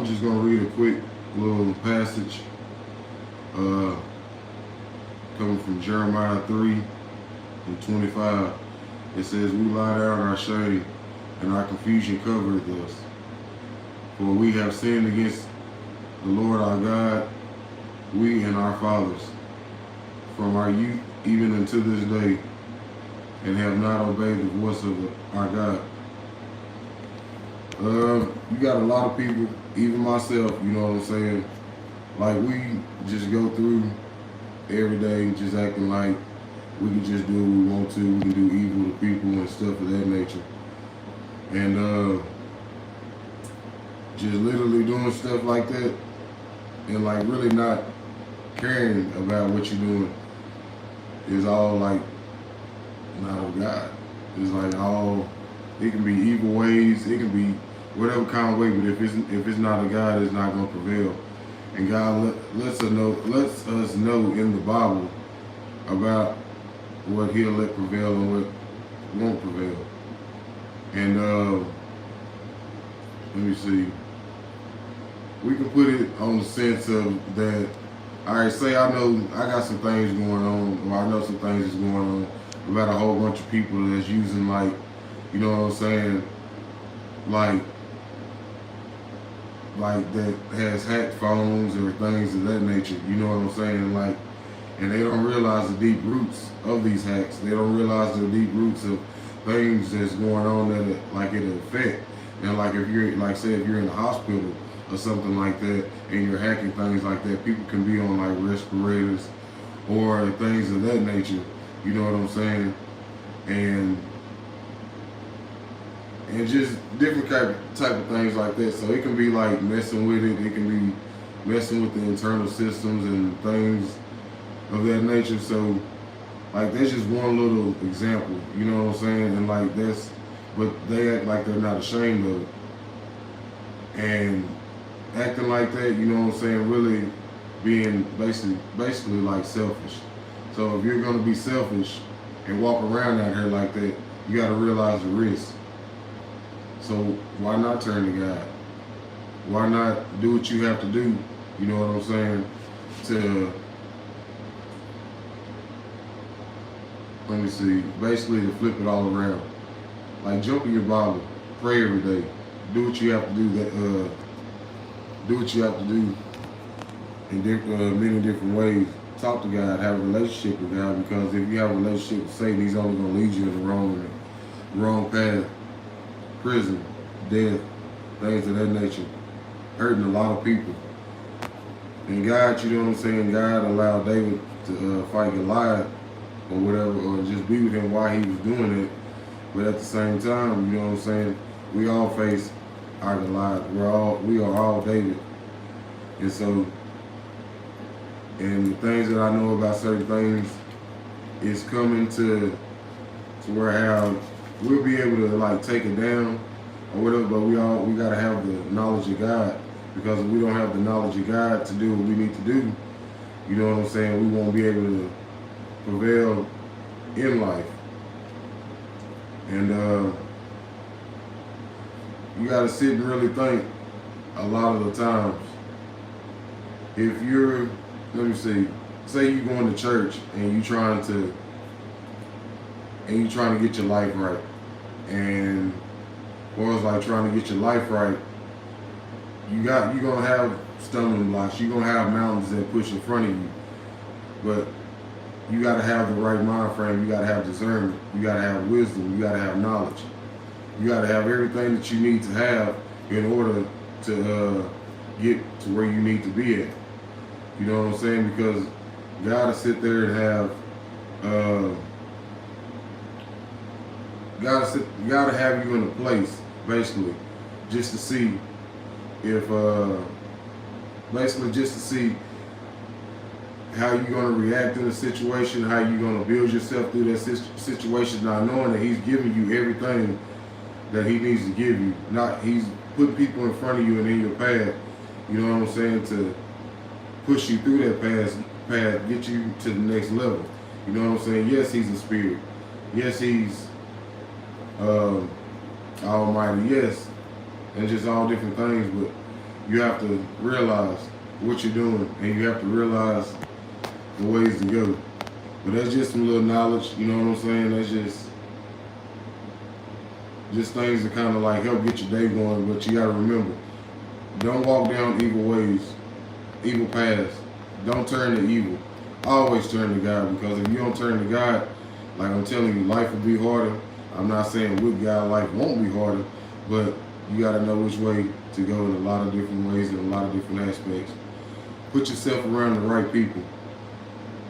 I'm just going to read a quick little passage coming from Jeremiah 3:25. It says, "We lie down our shame, and our confusion covereth us. For we have sinned against the Lord our God, we and our fathers, from our youth even unto this day, and have not obeyed the voice of our God." You got a lot of people, even myself, you know what I'm saying? Like, we just go through every day just acting like we can just do what we want to. We can do evil to people and stuff of that nature. And just literally doing stuff like that and like really not caring about what you're doing is all like not of God. It's like all, it can be evil ways, it can be whatever kind of way, but if it's not of God, it's not going to prevail. And God lets us know in the Bible about what He'll let prevail and what won't prevail. And let me see. We can put it on the sense of that. All right, say I got some things going on, or I know some things that's going on about a whole bunch of people that's using, like, you know what I'm saying, like that has hacked phones or things of that nature, you know what I'm saying, like, and they don't realize the deep roots of these hacks. They don't realize the deep roots of things that's going on that it'll affect. And like if you're, like, say if you're in the hospital or something like that and you're hacking things like that, people can be on like respirators or things of that nature, you know what I'm saying, and just different type of things like that. So it can be like messing with it. It can be messing with the internal systems and things of that nature. So like that's just one little example, you know what I'm saying? And like but they act like they're not ashamed of it. And acting like that, you know what I'm saying, really being basically like selfish. So if you're gonna be selfish and walk around out here like that, you gotta realize the risk. So why not turn to God? Why not do what you have to do, you know what I'm saying, to, let me see, basically to flip it all around. Like, jump in your Bible, pray every day, do what you have to do, do what you have to do in many different ways. Talk to God, have a relationship with God, because if you have a relationship with Satan, he's only going to lead you in the wrong path. Prison, death, things of that nature, hurting a lot of people. And God, you know what I'm saying, God allowed David to fight Goliath or whatever, or just be with him while he was doing it. But at the same time, you know what I'm saying, we all face our Goliath. We are all David. And so, and the things that I know about certain things is coming to where how we'll be able to like take it down or whatever, but we gotta have the knowledge of God, because if we don't have the knowledge of God to do what we need to do, you know what I'm saying, we won't be able to prevail in life. And you gotta sit and really think a lot of the times. If you're, let me see, say you going to church and you trying to get your life right, and or it's like trying to get your life right, you're gonna have stumbling blocks, you're gonna have mountains that push in front of you, but you gotta have the right mind frame, you gotta have discernment, you gotta have wisdom, you gotta have knowledge, you gotta have everything that you need to have in order to get to where you need to be at. You know what I'm saying? Because you gotta sit there and have gotta have you in a place, basically, just to see if how you're gonna react in a situation, how you're gonna build yourself through that situation, not knowing that he's giving you everything that he needs to give you. Not he's putting people in front of you and in your path, you know what I'm saying, to push you through that path, get you to the next level. You know what I'm saying? Yes, he's a spirit. Yes, he's Almighty. Yes, and just all different things. But you have to realize what you're doing, and you have to realize the ways to go. But that's just some little knowledge, you know what I'm saying? That's just things that kind of like help get your day going. But you gotta remember, don't walk down evil ways, evil paths. Don't turn to evil. Always turn to God, because if you don't turn to God, like I'm telling you, life will be harder. I'm not saying with God life won't be harder, but you got to know which way to go in a lot of different ways and a lot of different aspects. Put yourself around the right people.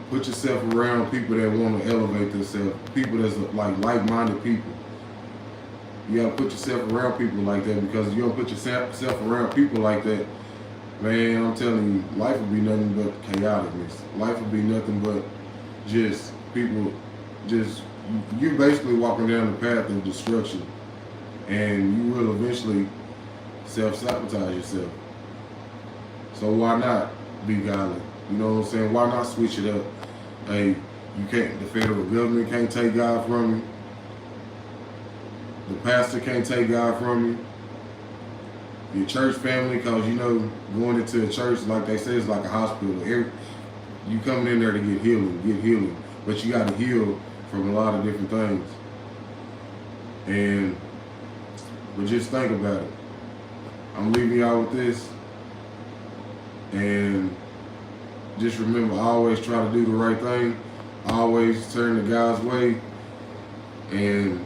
Put yourself around people that want to elevate themselves. People that's like like-minded people. You got to put yourself around people like that, because if you don't put yourself around people like that, man, I'm telling you, life will be nothing but chaoticness. Life will be nothing but just people, you're basically walking down the path of destruction, and you will eventually self-sabotage yourself. So why not be godly? You know what I'm saying? Why not switch it up? Hey, you can't, the federal government can't take God from you. The pastor can't take God from you. Your church family, because you know, going into a church, like they say, is like a hospital. You coming in there to get healing. But you got to heal from a lot of different things. But just think about it. I'm leaving y'all with this. And just remember, always try to do the right thing. Always turn to God's way. And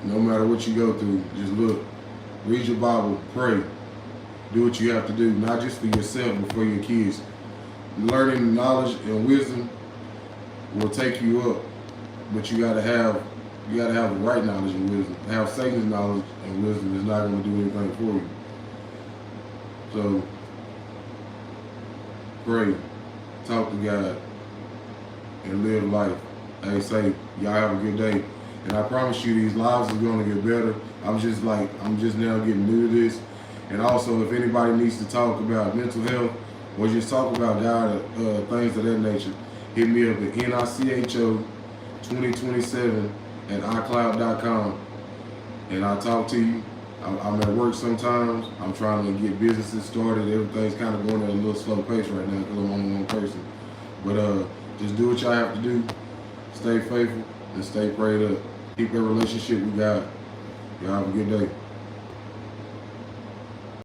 no matter what you go through, just look, read your Bible, pray. Do what you have to do, not just for yourself, but for your kids. Learning knowledge and wisdom will take you up, but you gotta have the right knowledge and wisdom. Have Satan's knowledge and wisdom is not going to do anything for you. So pray, talk to God, and live life. Hey, say y'all have a good day, and I promise you these lives are going to get better. I'm just now getting new to this. And also, if anybody needs to talk about mental health or just talk about God, things of that nature, hit me up at nicho2027@icloud.com, and I'll talk to you. I'm at work sometimes. I'm trying to get businesses started. Everything's kind of going at a little slow pace right now because I'm only one person. But just do what y'all have to do. Stay faithful and stay prayed up. Keep that relationship with God. Y'all have a good day.